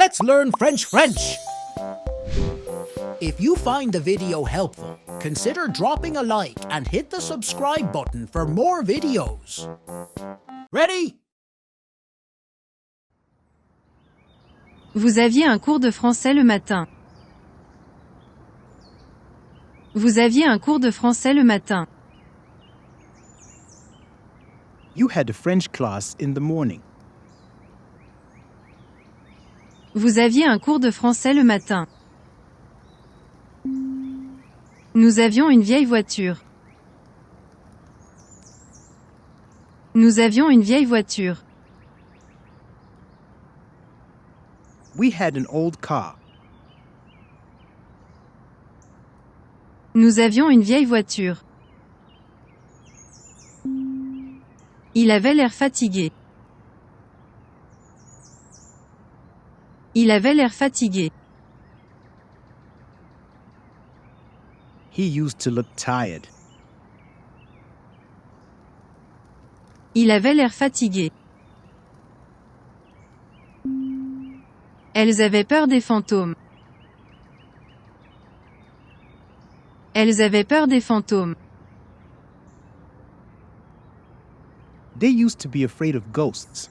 Let's learn French! If you find the video helpful, consider dropping a like and hit the subscribe button for more videos. Ready? Vous aviez un cours de français le matin. Vous aviez un cours de français le matin. You had a French class in the morning. Vous aviez un cours de français le matin. Nous avions une vieille voiture. Nous avions une vieille voiture. We had an old car. Nous avions une vieille voiture. Il avait l'air fatigué. Il avait l'air fatigué. He used to look tired. Il avait l'air fatigué. Elles avaient peur des fantômes. Elles avaient peur des fantômes. They used to be afraid of ghosts.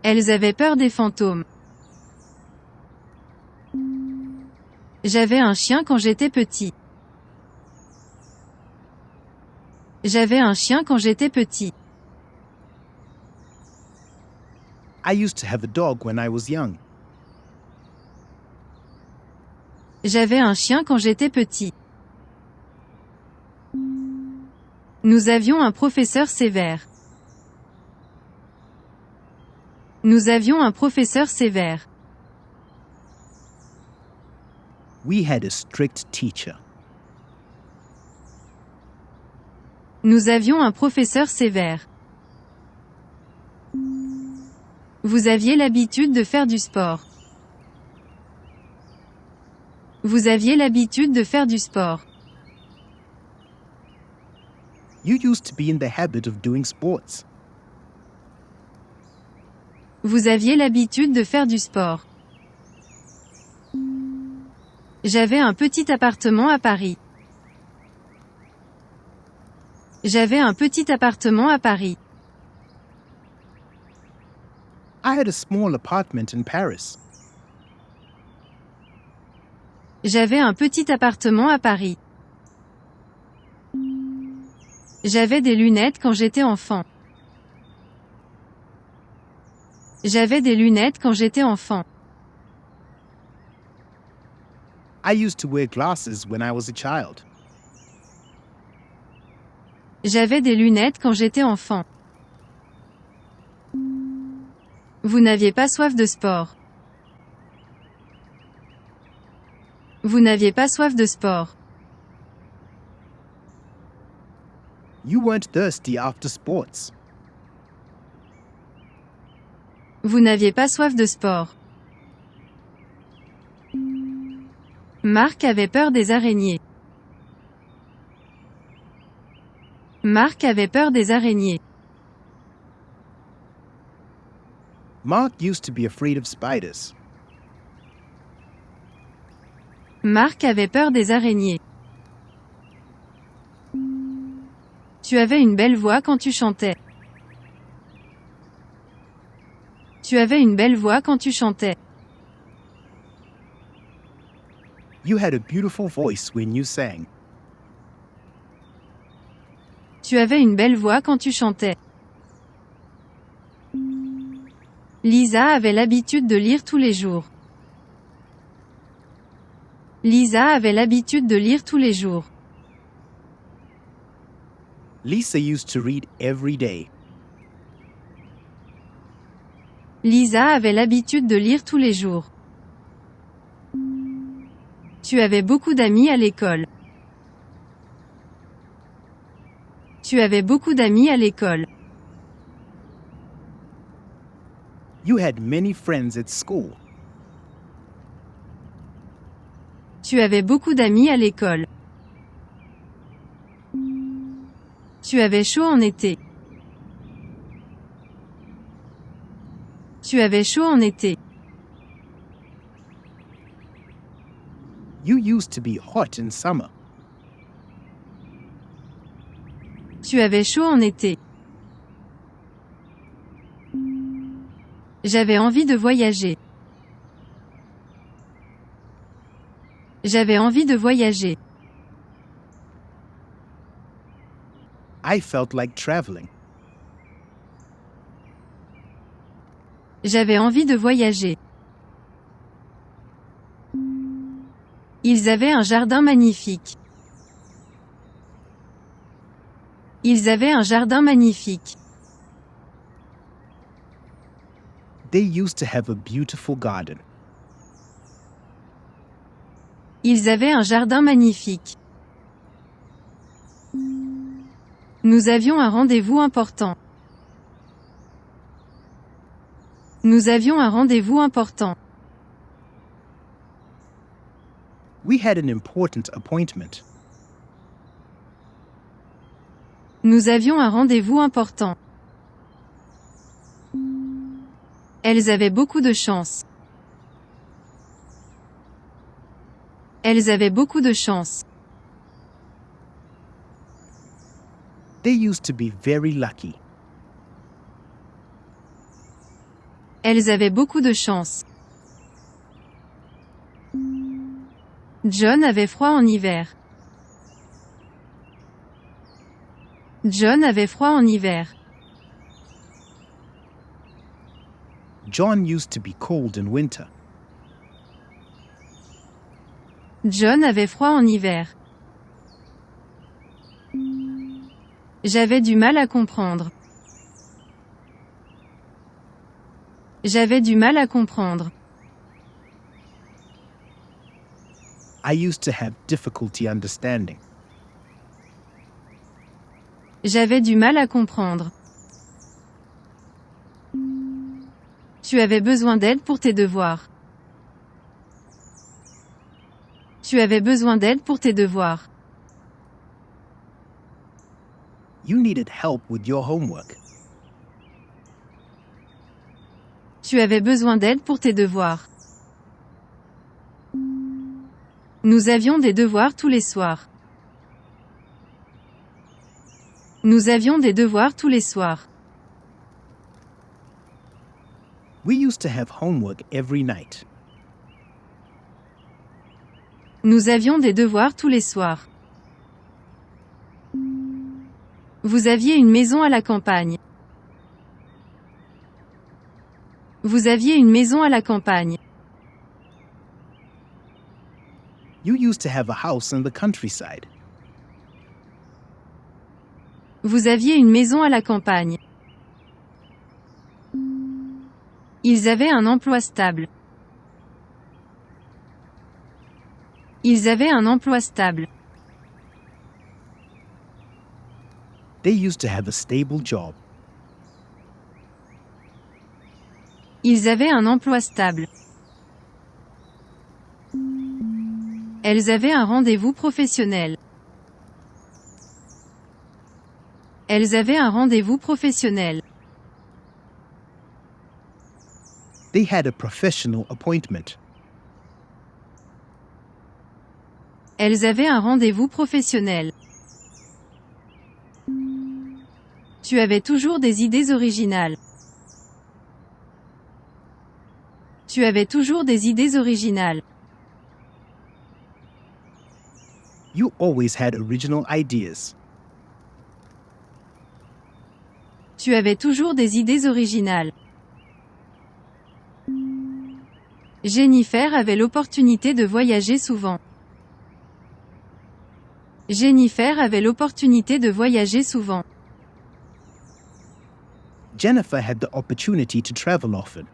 Elles avaient peur des fantômes. J'avais un chien quand j'étais petit. J'avais un chien quand j'étais petit. I used to have a dog when I was young. J'avais un chien quand j'étais petit. Nous avions un professeur sévère. Nous avions un professeur sévère. We had a strict teacher. Nous avions un professeur sévère. Vous aviez l'habitude de faire du sport. Vous aviez l'habitude de faire du sport. You used to be in the habit of doing sports. Vous aviez l'habitude de faire du sport. J'avais un petit appartement à Paris. J'avais un petit appartement à Paris. I had a small apartment in Paris. J'avais un petit appartement à Paris. J'avais des lunettes quand j'étais enfant. J'avais des lunettes quand j'étais enfant. I used to wear glasses when I was a child. J'avais des lunettes quand j'étais enfant. Vous n'aviez pas soif de sport. Vous n'aviez pas soif de sport. You weren't thirsty after sports. Vous n'aviez pas soif de sport. Marc avait peur des araignées. Marc avait peur des araignées. Mark used to be afraid of spiders. Marc avait peur des araignées. Tu avais une belle voix quand tu chantais. Tu avais une belle voix quand tu chantais. You had a beautiful voice when you sang. Tu avais une belle voix quand tu chantais. Lisa avait l'habitude de lire tous les jours. Lisa avait l'habitude de lire tous les jours. Lisa used to read every day. Lisa avait l'habitude de lire tous les jours. Tu avais beaucoup d'amis à l'école. Tu avais beaucoup d'amis à l'école. You had many friends at school. Tu avais beaucoup d'amis à l'école. Tu avais chaud en été. Tu avais chaud en été. You used to be hot in summer. Tu avais chaud en été. J'avais envie de voyager. J'avais envie de voyager. I felt like traveling. J'avais envie de voyager. Ils avaient un jardin magnifique. Ils avaient un jardin magnifique. They used to have a beautiful garden. Ils avaient un jardin magnifique. Nous avions un rendez-vous important. Nous avions un rendez-vous important. We had an important appointment. Nous avions un rendez-vous important. Elles avaient beaucoup de chance. Elles avaient beaucoup de chance. They used to be very lucky. Elles avaient beaucoup de chance. John avait froid en hiver. John avait froid en hiver. John used to be cold in winter. John avait froid en hiver. J'avais du mal à comprendre. J'avais du mal à comprendre. I used to have difficulty understanding. J'avais du mal à comprendre. Tu avais besoin d'aide pour tes devoirs. Tu avais besoin d'aide pour tes devoirs. You needed help with your homework. Tu avais besoin d'aide pour tes devoirs. Nous avions des devoirs tous les soirs. Nous avions des devoirs tous les soirs. We used to have homework every night. Nous avions des devoirs tous les soirs. Vous aviez une maison à la campagne. Vous aviez une maison à la campagne. You used to have a house in the countryside. Vous aviez une maison à la campagne. Ils avaient un emploi stable. Ils avaient un emploi stable. They used to have a stable job. Ils avaient un emploi stable. Elles avaient un rendez-vous professionnel. Elles avaient un rendez-vous professionnel. They had a professional appointment. Elles avaient un rendez-vous professionnel. Tu avais toujours des idées originales. Tu avais toujours des idées originales. You always had original ideas. Tu avais toujours des idées originales. Jennifer avait l'opportunité de voyager souvent. Jennifer avait l'opportunité de voyager souvent. Jennifer had the opportunity to travel often.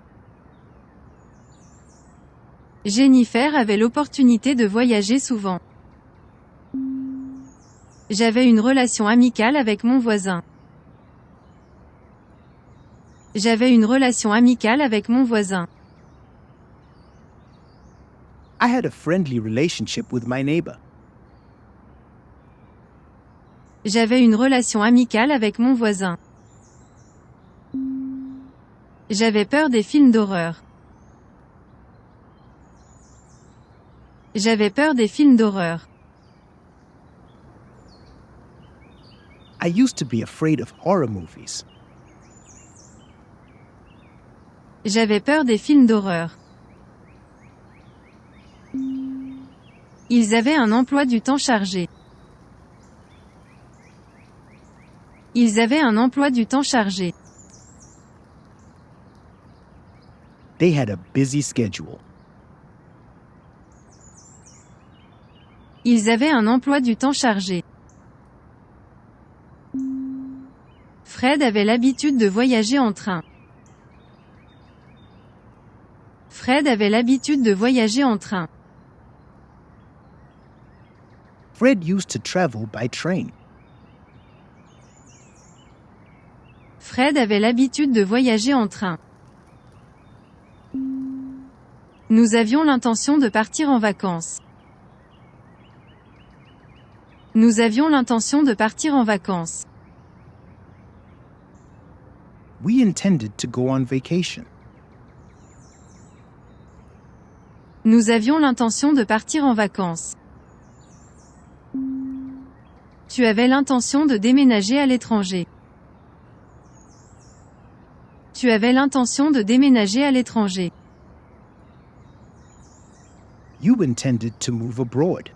Jennifer avait l'opportunité de voyager souvent. J'avais une relation amicale avec mon voisin. J'avais une relation amicale avec mon voisin. I had a friendly relationship with my neighbor. J'avais une relation amicale avec mon voisin. J'avais peur des films d'horreur. J'avais peur des films d'horreur. I used to be afraid of horror movies. J'avais peur des films d'horreur. Ils avaient un emploi du temps chargé. Ils avaient un emploi du temps chargé. They had a busy schedule. Ils avaient un emploi du temps chargé. Fred avait l'habitude de voyager en train. Fred avait l'habitude de voyager en train. Fred used to travel by train. Fred avait l'habitude de voyager en train. Nous avions l'intention de partir en vacances. Nous avions l'intention de partir en vacances. We intended to go on vacation. Nous avions l'intention de partir en vacances. Tu avais l'intention de déménager à l'étranger. Tu avais l'intention de déménager à l'étranger. You intended to move abroad.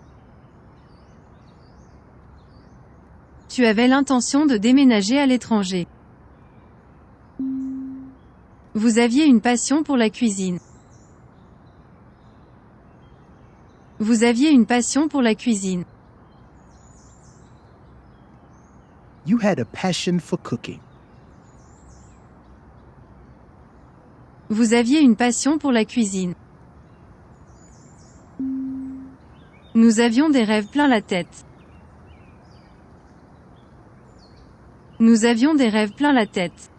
Tu avais l'intention de déménager à l'étranger. Vous aviez une passion pour la cuisine. Vous aviez une passion pour la cuisine. You had a passion for cooking. Vous aviez une passion pour la cuisine. Nous avions des rêves plein la tête. Nous avions des rêves plein la tête.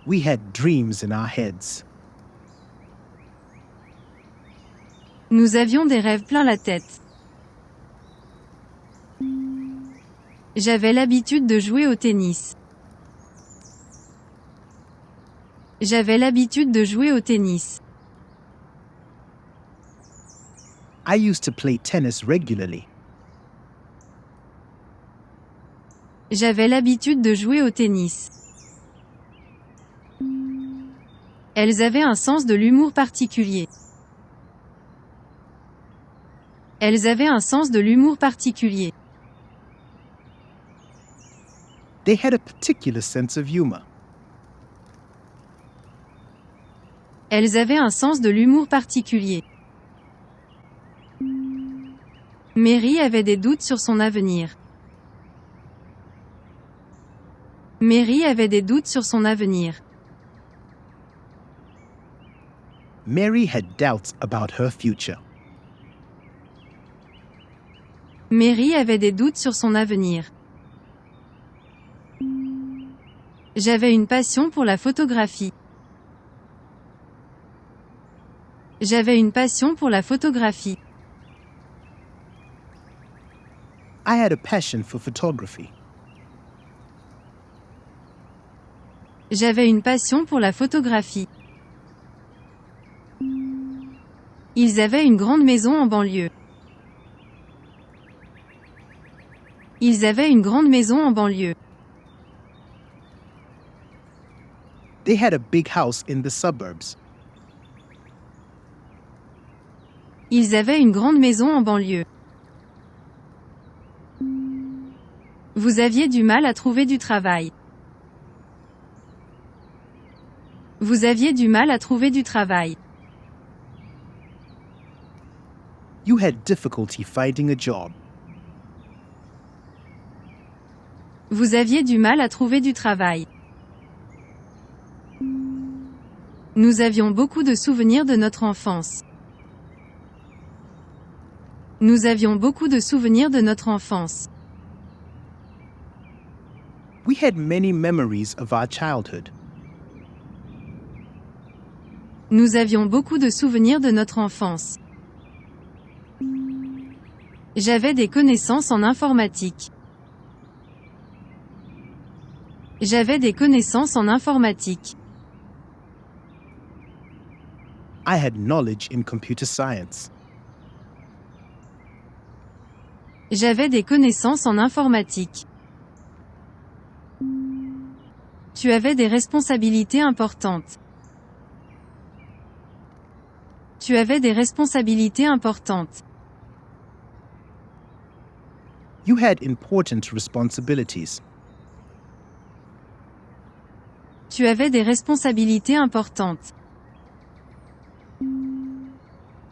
We had dreams in our heads. Nous avions des rêves plein la tête. J'avais l'habitude de jouer au tennis. J'avais l'habitude de jouer au tennis. I used to play tennis regularly. J'avais l'habitude de jouer au tennis. Elles avaient un sens de l'humour particulier. Elles avaient un sens de l'humour particulier. They had a particular sense of humor. Elles avaient un sens de l'humour particulier. Mary avait des doutes sur son avenir. Mary avait des doutes sur son avenir. Mary had doubts about her future. Mary avait des doutes sur son avenir. J'avais une passion pour la photographie. J'avais une passion pour la photographie. I had a passion for photography. J'avais une passion pour la photographie. Ils avaient une grande maison en banlieue. Ils avaient une grande maison en banlieue. They had a big house in the suburbs. Ils avaient une grande maison en banlieue. Vous aviez du mal à trouver du travail. Vous aviez du mal à trouver du travail. You had difficulty finding a job. Vous aviez du mal à trouver du travail. Nous avions beaucoup de souvenirs de notre enfance. Nous avions beaucoup de souvenirs de notre enfance. We had many memories of our childhood. Nous avions beaucoup de souvenirs de notre enfance. J'avais des connaissances en informatique. J'avais des connaissances en informatique. I had knowledge in computer science. J'avais des connaissances en informatique. Tu avais des responsabilités importantes. Tu avais des responsabilités importantes. You had important responsibilities. Tu avais des responsabilités importantes.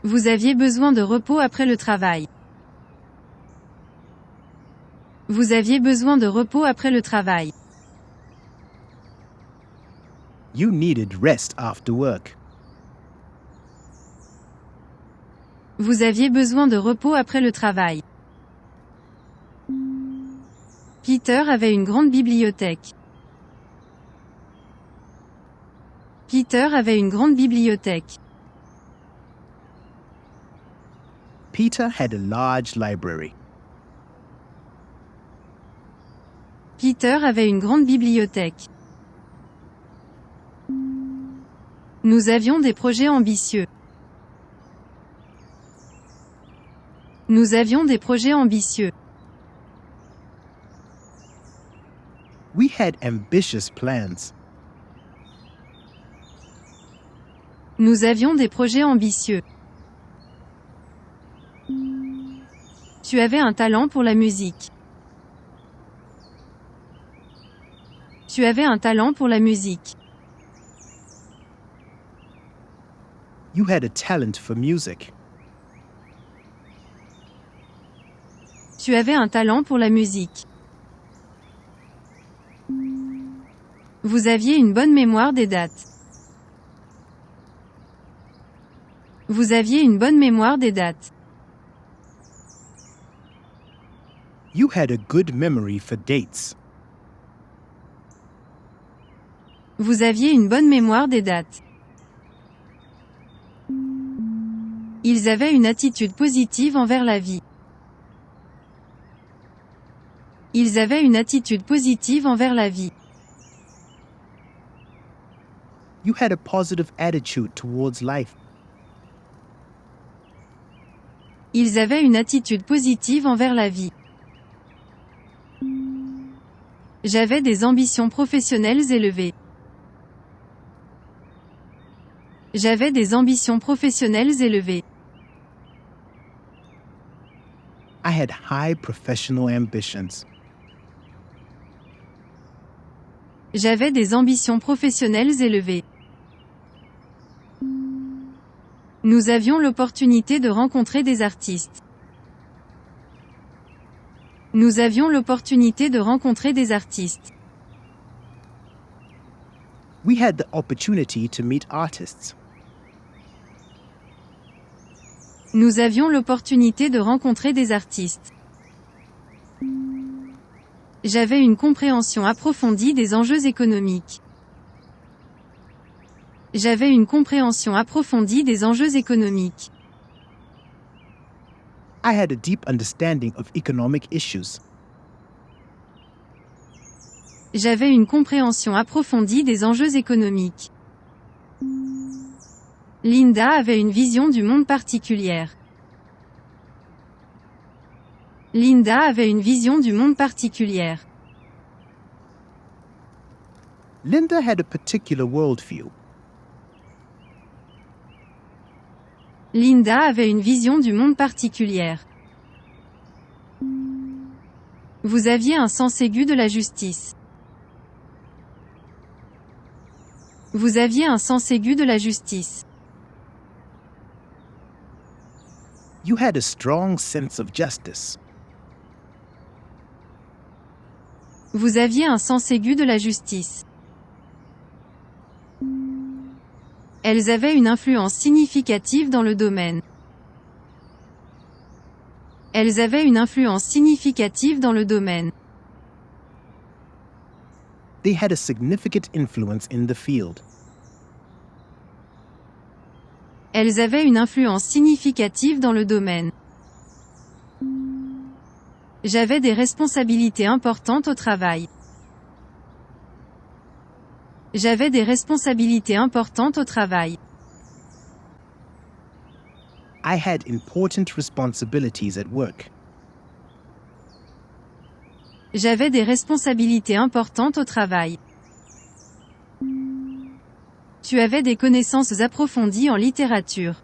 Vous aviez besoin de repos après le travail. Vous aviez besoin de repos après le travail. You needed rest after work. Vous aviez besoin de repos après le travail. Peter avait une grande bibliothèque. Peter avait une grande bibliothèque. Peter had a large library. Peter avait une grande bibliothèque. Nous avions des projets ambitieux. Nous avions des projets ambitieux. We had ambitious plans. Nous avions des projets ambitieux. Tu avais un talent pour la musique. Tu avais un talent pour la musique. You had a talent for music. Tu avais un talent pour la musique. Vous aviez une bonne mémoire des dates. Vous aviez une bonne mémoire des dates. You had a good memory for dates. Vous aviez une bonne mémoire des dates. Ils avaient une attitude positive envers la vie. Ils avaient une attitude positive envers la vie. You had a positive attitude towards life. Ils avaient une attitude positive envers la vie. J'avais des ambitions professionnelles élevées. J'avais des ambitions professionnelles élevées. I had high professional ambitions. J'avais des ambitions professionnelles élevées. Nous avions l'opportunité de rencontrer des artistes. Nous avions l'opportunité de rencontrer des artistes. We had the opportunity to meet artists. Nous avions l'opportunité de rencontrer des artistes. J'avais une compréhension approfondie des enjeux économiques. J'avais une compréhension approfondie des enjeux économiques. I had a deep understanding of economic issues. J'avais une compréhension approfondie des enjeux économiques. Linda avait une vision du monde particulière. Linda avait une vision du monde particulière. Linda had a particular worldview. Linda avait une vision du monde particulière. Vous aviez un sens aigu de la justice. Vous aviez un sens aigu de la justice. You had a strong sense of justice. Vous aviez un sens aigu de la justice. Elles avaient une influence significative dans le domaine. Elles avaient une influence significative dans le domaine. They had a significant influence in the field. Elles avaient une influence significative dans le domaine. J'avais des responsabilités importantes au travail. J'avais des responsabilités importantes au travail. I had important responsibilities at work. J'avais des responsabilités importantes au travail. Tu avais des connaissances approfondies en littérature.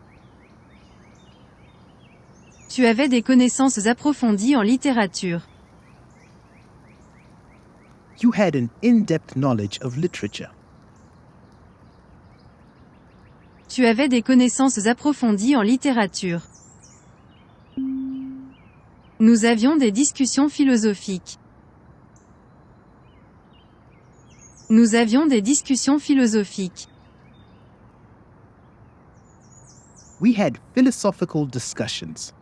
Tu avais des connaissances approfondies en littérature. You had an in-depth knowledge of literature. Tu avais des connaissances approfondies en littérature. Nous avions des discussions philosophiques. Nous avions des discussions philosophiques. We had philosophical discussions.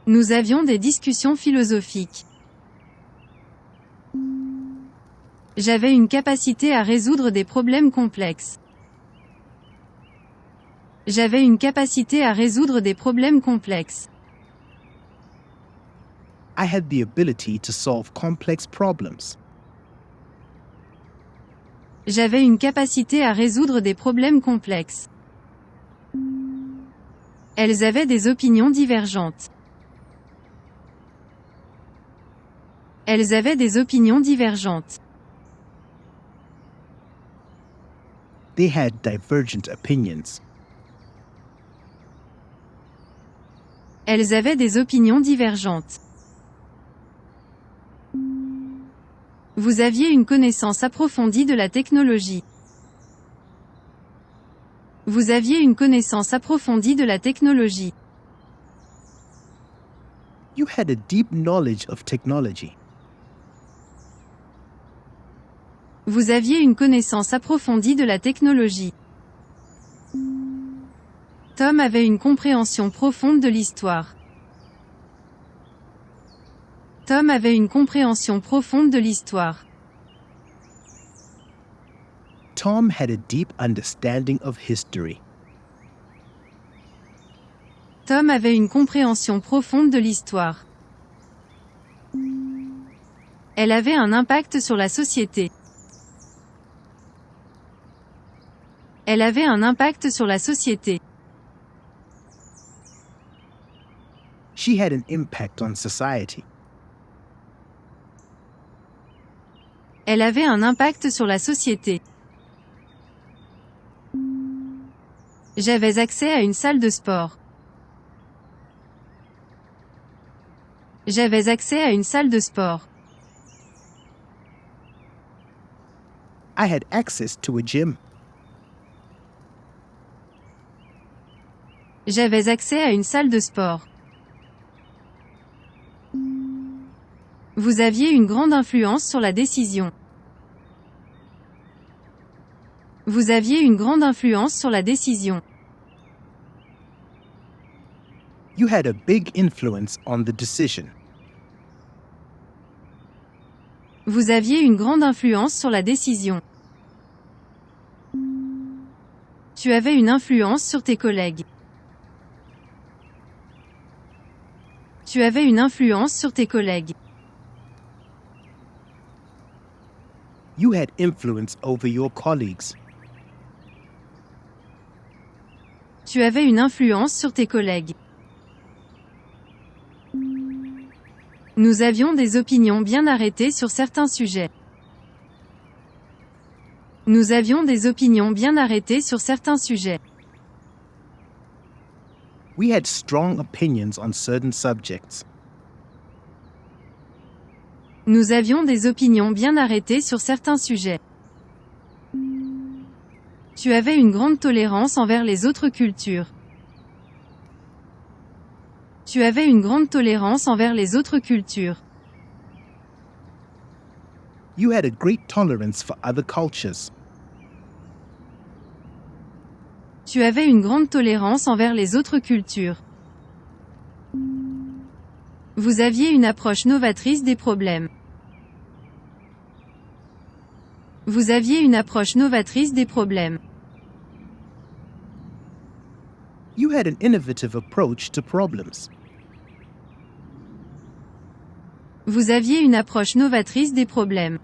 Nous avions des discussions philosophiques. J'avais une capacité à résoudre des problèmes complexes. J'avais une capacité à résoudre des problèmes complexes. I had the ability to solve complex problems. J'avais une capacité à résoudre des problèmes complexes. Elles avaient des opinions divergentes. Elles avaient des opinions divergentes. They had divergent opinions. Elles avaient des opinions divergentes. Vous aviez une connaissance approfondie de la technologie. Vous aviez une connaissance approfondie de la technologie. You had a deep knowledge of technology. Vous aviez une connaissance approfondie de la technologie. Tom avait une compréhension profonde de l'histoire. Tom avait une compréhension profonde de l'histoire. Tom had a deep understanding of history. Tom avait une compréhension profonde de l'histoire. Elle avait un impact sur la société. Elle avait un impact sur la société. She had an impact on society. Elle avait un impact sur la société. J'avais accès à une salle de sport. J'avais accès à une salle de sport. I had access to a gym. J'avais accès à une salle de sport. Vous aviez une grande influence sur la décision. Vous aviez une grande influence sur la décision. You had a big influence on the decision. Vous aviez une grande influence sur la décision. Tu avais une influence sur tes collègues. Tu avais une influence sur tes collègues. You had influence over your colleagues. Tu avais une influence sur tes collègues. Nous avions des opinions bien arrêtées sur certains sujets. Nous avions des opinions bien arrêtées sur certains sujets. We had strong opinions on certain subjects. Nous avions des opinions bien arrêtées sur certains sujets. Tu avais une grande tolérance envers les autres cultures. Tu avais une grande tolérance envers les autres cultures. You had a great tolerance for other cultures. Tu avais une grande tolérance envers les autres cultures. Vous aviez une approche novatrice des problèmes. Vous aviez une approche novatrice des problèmes. You had an innovative approach to problems. Vous aviez une approche novatrice des problèmes.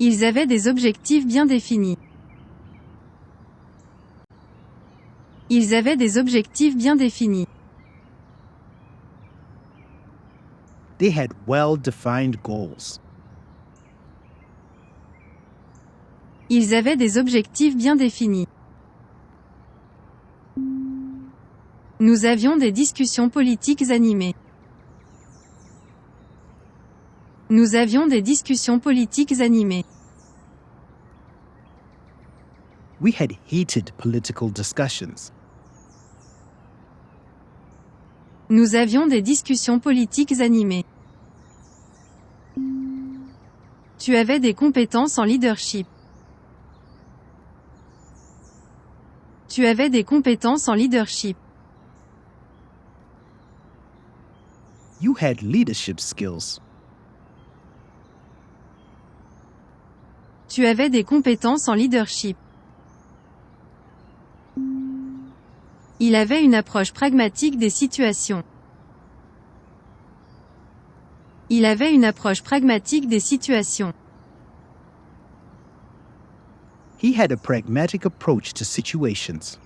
Ils avaient des objectifs bien définis. Ils avaient des objectifs bien définis. They had well-defined goals. Ils avaient des objectifs bien définis. Nous avions des discussions politiques animées. Nous avions des discussions politiques animées. We had heated political discussions. Nous avions des discussions politiques animées. Tu avais des compétences en leadership. Tu avais des compétences en leadership. You had leadership skills. Tu avais des compétences en leadership. Il avait une approche pragmatique des situations. Il avait une approche pragmatique des situations. He had a pragmatic approach to situations.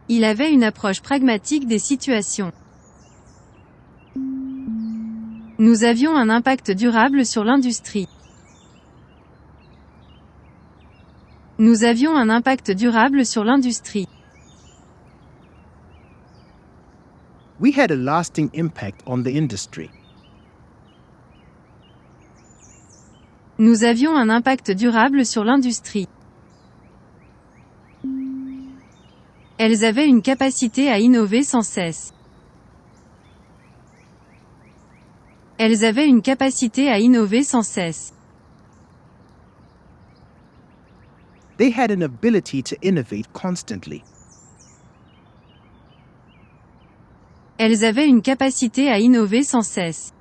Il avait une approche pragmatique des situations. Nous avions un impact durable sur l'industrie. Nous avions un impact durable sur l'industrie. We had a lasting impact on the industry. Nous avions un impact durable sur l'industrie. Elles avaient une capacité à innover sans cesse. Elles avaient une capacité à innover sans cesse. They had an ability to innovate constantly. Elles avaient une capacité à innover sans cesse.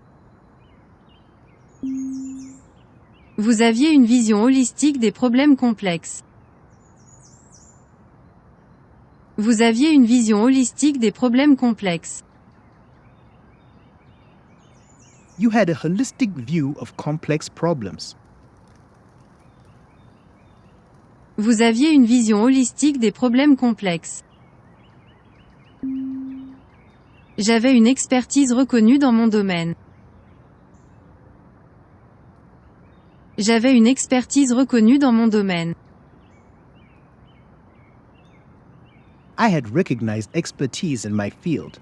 Vous aviez une vision holistique des problèmes complexes. Vous aviez une vision holistique des problèmes complexes. You had a holistic view of complex problems. Vous aviez une vision holistique des problèmes complexes. J'avais une expertise reconnue dans mon domaine. J'avais une expertise reconnue dans mon domaine. I had recognized expertise in my field.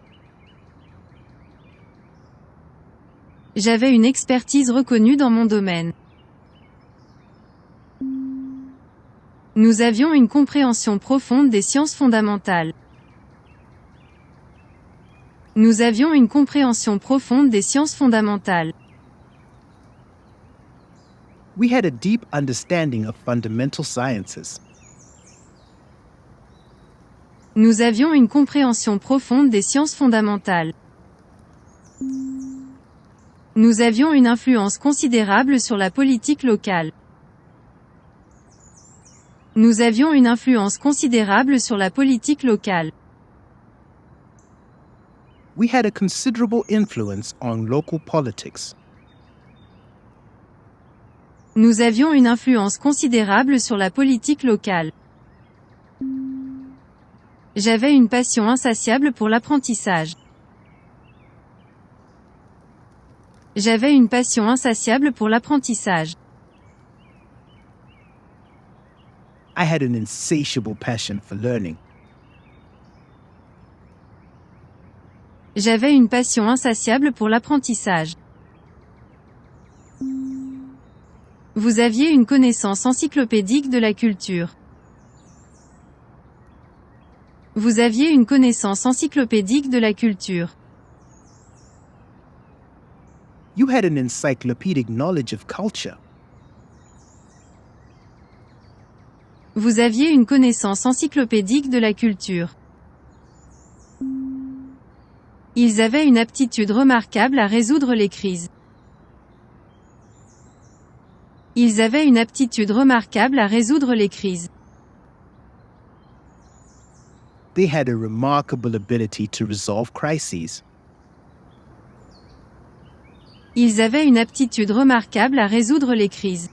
J'avais une expertise reconnue dans mon domaine. Nous avions une compréhension profonde des sciences fondamentales. Nous avions une compréhension profonde des sciences fondamentales. We had a deep understanding of fundamental sciences. Nous avions une compréhension profonde des sciences fondamentales. Nous avions une influence considérable sur la politique locale. Nous avions une influence considérable sur la politique locale. We had a considerable influence on local politics. Nous avions une influence considérable sur la politique locale. J'avais une passion insatiable pour l'apprentissage. J'avais une passion insatiable pour l'apprentissage. I had an insatiable passion for learning. J'avais une passion insatiable pour l'apprentissage. Vous aviez une connaissance encyclopédique de la culture. Vous aviez une connaissance encyclopédique de la culture. You had an encyclopedic knowledge of culture. Vous aviez une connaissance encyclopédique de la culture. Ils avaient une aptitude remarquable à résoudre les crises. Ils avaient une aptitude remarquable à résoudre les crises. They had a remarkable ability to resolve crises. Ils avaient une aptitude remarquable à résoudre les crises.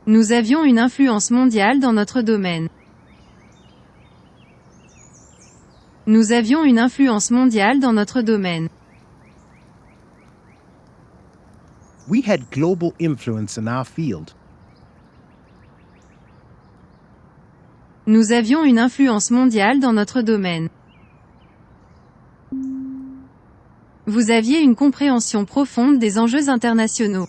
Nous avions une influence mondiale dans notre domaine. Nous avions une influence mondiale dans notre domaine. We had global influence in our field. Nous avions une influence mondiale dans notre domaine. Vous aviez une compréhension profonde des enjeux internationaux.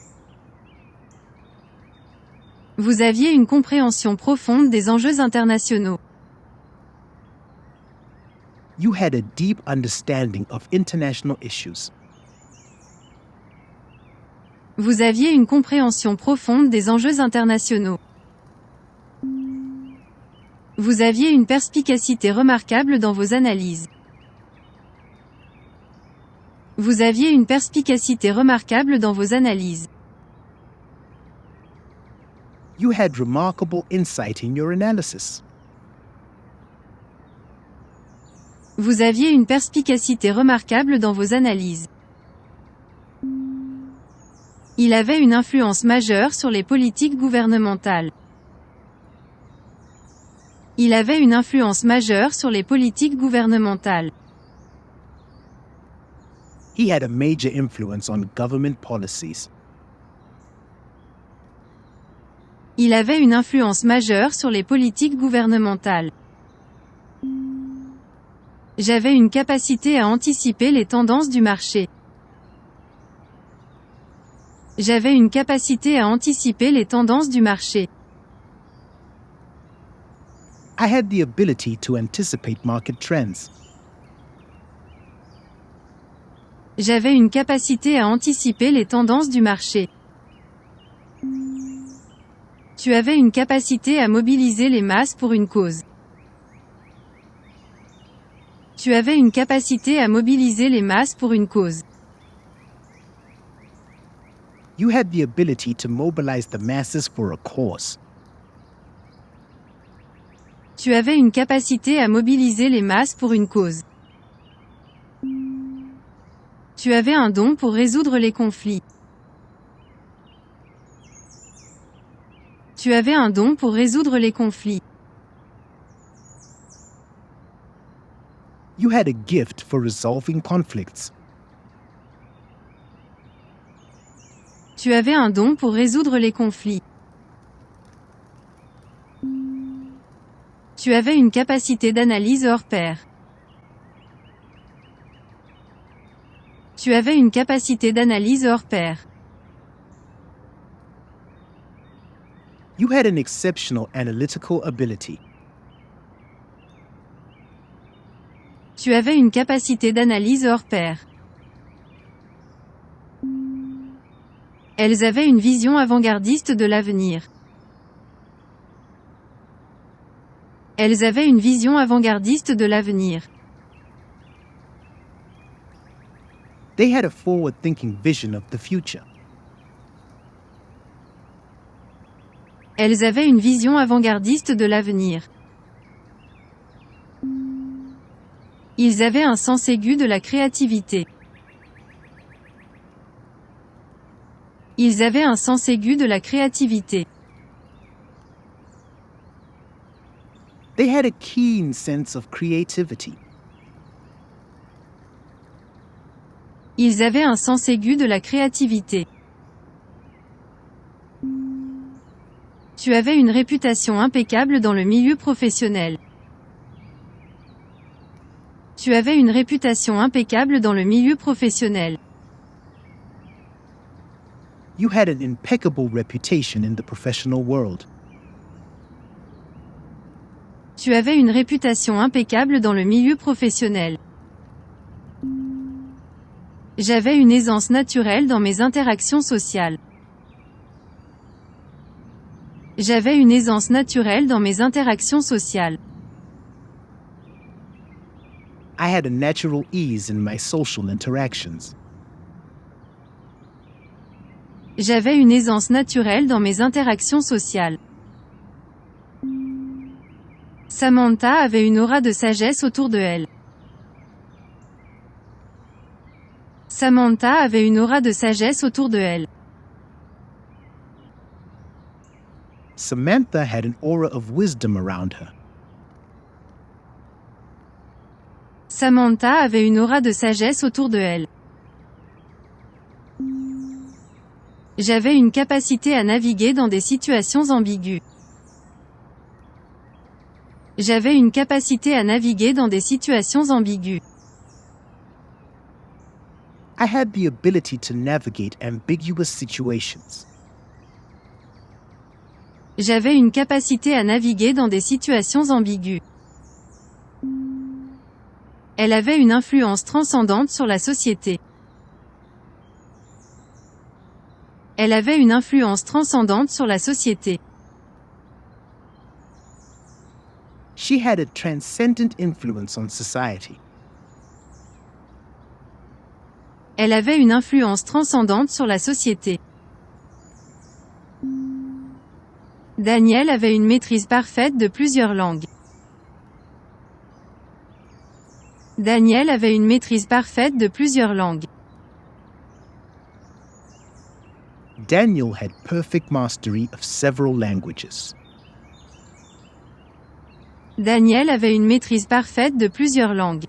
Vous aviez une compréhension profonde des enjeux internationaux. You had a deep understanding of international issues. Vous aviez une compréhension profonde des enjeux internationaux. Vous aviez une perspicacité remarquable dans vos analyses. Vous aviez une perspicacité remarquable dans vos analyses. You had remarkable insight in your analysis. Vous aviez une perspicacité remarquable dans vos analyses. Il avait une influence majeure sur les politiques gouvernementales. Il avait une influence majeure sur les politiques gouvernementales. He had a major influence on government policies. Il avait une influence majeure sur les politiques gouvernementales. J'avais une capacité à anticiper les tendances du marché. J'avais une capacité à anticiper les tendances du marché. I had the ability to anticipate market trends. J'avais une capacité à anticiper les tendances du marché. Tu avais une capacité à mobiliser les masses pour une cause. Tu avais une capacité à mobiliser les masses pour une cause. You had the ability to mobilize the masses for a cause. Tu avais une capacité à mobiliser les masses pour une cause. Tu avais un don pour résoudre les conflits. Tu avais un don pour résoudre les conflits. You had a gift for resolving conflicts. Tu avais un don pour résoudre les conflits. Tu avais une capacité d'analyse hors pair. Tu avais une capacité d'analyse hors pair. You had an exceptional analytical ability. Tu avais une capacité d'analyse hors pair. Elles avaient une vision avant-gardiste de l'avenir. Elles avaient une vision avant-gardiste de l'avenir. They had a forward-thinking vision of the future. Elles avaient une vision avant-gardiste de l'avenir. Ils avaient un sens aigu de la créativité. Ils avaient un sens aigu de la créativité. They had a keen sense of creativity. Ils avaient un sens aigu de la créativité. Tu avais une réputation impeccable dans le milieu professionnel. Tu avais une réputation impeccable dans le milieu professionnel. You had an impeccable reputation in the professional world. Tu avais une réputation impeccable dans le milieu professionnel. J'avais une aisance naturelle dans mes interactions sociales. J'avais une aisance naturelle dans mes interactions sociales. I had a natural ease in my social interactions. J'avais une aisance naturelle dans mes interactions sociales. Samantha avait une aura de sagesse autour de elle. Samantha avait une aura de sagesse autour de elle. Samantha had an aura of wisdom around her. Samantha avait une aura de sagesse autour de elle. J'avais une capacité à naviguer dans des situations ambiguës. J'avais une capacité à naviguer dans des situations ambiguës. I had the ability to navigate ambiguous situations. J'avais une capacité à naviguer dans des situations ambiguës. Elle avait une influence transcendante sur la société. Elle avait une influence transcendante sur la société. She had a transcendent influence on society. Elle avait une influence transcendante sur la société. Daniel avait une maîtrise parfaite de plusieurs langues. Daniel avait une maîtrise parfaite de plusieurs langues. Daniel had perfect mastery of several languages. Daniel avait une maîtrise parfaite de plusieurs langues.